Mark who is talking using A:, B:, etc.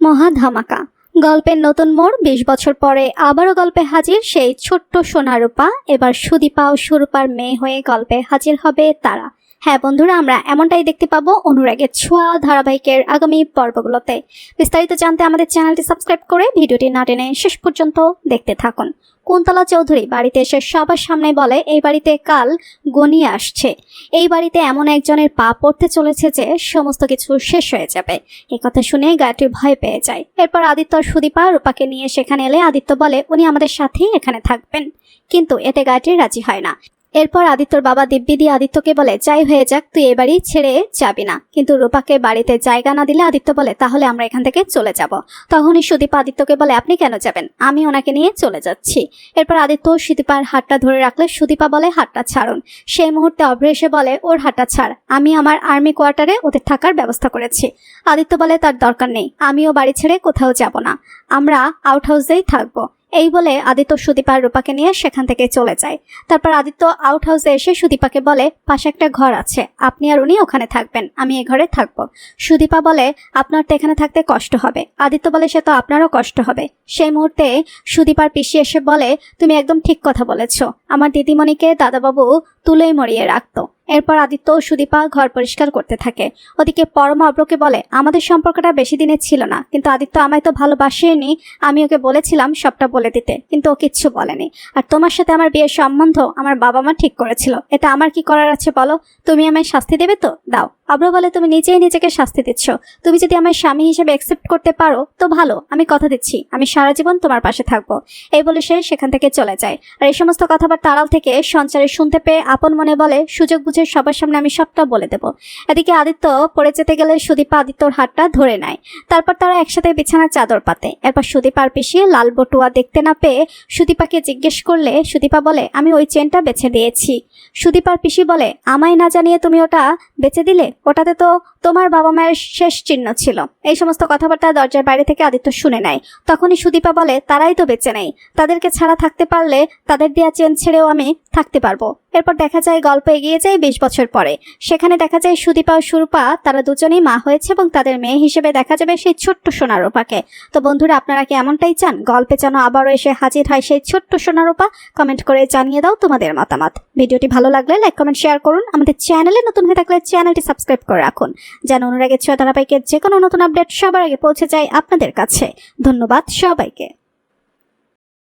A: মহা ধামাকা গল্পের নতুন মোড় ২০ বছর পরে আবারও গল্পে হাজির সেই ছোট্ট সোনারূপা। এবার সুদীপা ও সুরূপার মেয়ে হয়ে গল্পে হাজির হবে তারা। হ্যাঁ বন্ধুরা, আমরা এমনটাই দেখতে পাবো অনুরাগের ছোঁয়া ধারাবাহিকের আগামী পর্বগুলোতে। বিস্তারিত জানতে আমাদের চ্যানেলটি সাবস্ক্রাইব করে ভিডিওটি না টেনে শেষ পর্যন্ত দেখতে থাকুন। কুন্তলা চৌধুরী বাড়িতে এসে সবার সামনে বলে, এই বাড়িতে কাল গনিয়ে আসছে, এই বাড়িতে এমন একজনের পা পড়তে চলেছে যে সমস্ত কিছু শেষ হয়ে যাবে। এই কথা শুনে গায়ত্রী ভয় পেয়ে যায়। এরপর আদিত্য সুদীপা রূপাকে নিয়ে সেখানে এলে আদিত্য বলে উনি আমাদের সাথেই এখানে থাকবেন, কিন্তু এতে গায়ত্রী রাজি হয় না। এরপর আদিত্যর বাবা দিব্যি আদিত্যকে বলে, যাই হয়ে যাক তুই এ বাড়ি ছেড়ে যাবি না। কিন্তু রূপাকে বাড়িতে জায়গা না দিলে আদিত্য বলে, তাহলে আমরা এখান থেকে চলে যাব। তখনই সুদীপা আদিত্যকে বলে, আপনি কেন যাবেন, আমি ওনাকে নিয়ে চলে যাচ্ছি। এরপর আদিত্য সুদীপার হাতটা ধরে রাখলে সুদীপা বলে, হাতটা ছাড়ুন। সেই মুহূর্তে অভ্র এসে বলে, ওর হাতটা ছাড়, আমি আমার আর্মি কোয়ার্টারে ওদের থাকার ব্যবস্থা করেছি। আদিত্য বলে, তার দরকার নেই, আমিও বাড়ি ছেড়ে কোথাও যাব না, আমরা আউট হাউসেই থাকবো। এই বলে আদিত্য সুদীপা আর রূপাকে নিয়ে সেখান থেকে চলে যায়। তারপর আদিত্য আউট হাউসে এসে সুদীপাকে বলে, পাশে একটা ঘর আছে, আপনি আর উনি ওখানে থাকবেন, আমি এই ঘরে থাকবো। সুদীপা বলে, আপনার তো এখানে থাকতে কষ্ট হবে। আদিত্য বলে, সে তো আপনারও কষ্ট হবে। সেই মুহূর্তে সুদীপার পিসি এসে বলে, তুমি একদম ঠিক কথা বলেছ, আমার দিদিমণিকে দাদাবাবু তুলেই মরিয়ে রাখতো। এরপর আদিত্য ও সুদীপা ঘর পরিষ্কার করতে থাকে। ওদিকে পরমা অভ্রকে বলে, আমাদের সম্পর্কটা বেশি দিনের ছিল না, কিন্তু আদিত্য আমায় তো ভালোবাসেনি। আমি ওকে বলেছিলাম সবটা বলে দিতে, কিন্তু ও কিচ্ছু বলেনি। আর তোমার সাথে আমার বিয়ের সম্বন্ধ আমার বাবা মা ঠিক করেছিল, এটা আমার কি করার আছে বলো? তুমি আমায় শাস্তি দেবে তো দাও। অভ্র বলে, তুমি নিজেই নিজেকে শাস্তি দিচ্ছ। তুমি যদি আমার স্বামী হিসেবে অ্যাকসেপ্ট করতে পারো তো ভালো, আমি কথা দিচ্ছি আমি সারা জীবন তোমার পাশে থাকবো। এই বলে সে সেখান থেকে চলে যায়। আর এই সমস্ত কথাবার্তা আড়াল থেকে সঞ্চারে শুনতে পেয়ে আপন মনে বলে, সুযোগ বুঝে সবার সামনে আমি সবটা বলে দেব। এদিকে আদিত্য পড়ে যেতে গেলে সুদীপা আদিত্যর হাতটা ধরে নেয়। তারপর তারা একসাথে বিছানার চাদর পাতে। এরপর সুদীপার পিসি লাল বটুয়া দেখতে না পেয়ে সুদীপাকে জিজ্ঞেস করলে সুদীপা বলে, আমি ওই চেনটা বেছে দিয়েছি। সুদীপার পিসি বলে, আমায় না জানিয়ে তুমি ওটা বেছে দিলে? ওটাতে তো তোমার বাবা মায়ের শেষ চিহ্ন ছিল। এই সমস্ত কথাবার্তা দরজার বাইরে থেকে আদিত্য শুনে নেয়। তখনই সুদীপা বলে, তারাই তো বেঁচে নেই, তাদেরকে ছাড়া থাকতে পারলে তাদের দেয়া চেন ছেড়েও আমি থাকতে পারবো। এরপর দেখা যায় গল্প এগিয়ে যায় ২০ বছর পরে। সেখানে দেখা যায় সুদীপা ও সুরূপা তারা দুজনেই মা হয়েছে এবং তাদের মেয়ে হিসেবে দেখা যাবে সেই ছোট্ট সোনারূপাকে। তো বন্ধুরা, আপনারা কি এমনটাই চান গল্পে যেন আবারও এসে হাজির হয় সেই ছোট্ট সোনারূপা? কমেন্ট করে জানিয়ে দাও তোমাদের মতামত। ভিডিওটি ভালো লাগলে লাইক কমেন্ট শেয়ার করুন। আমাদের চ্যানেলে নতুন হয়ে থাকলে চ্যানেলটি সাবস্ক্রাইব করে রাখুন, যেন অনুরাগের ছোঁয়া ধারাবাহিকের যে কোনো নতুন আপডেট সবার আগে পৌঁছে যায় আপনাদের কাছে। ধন্যবাদ সবাইকে।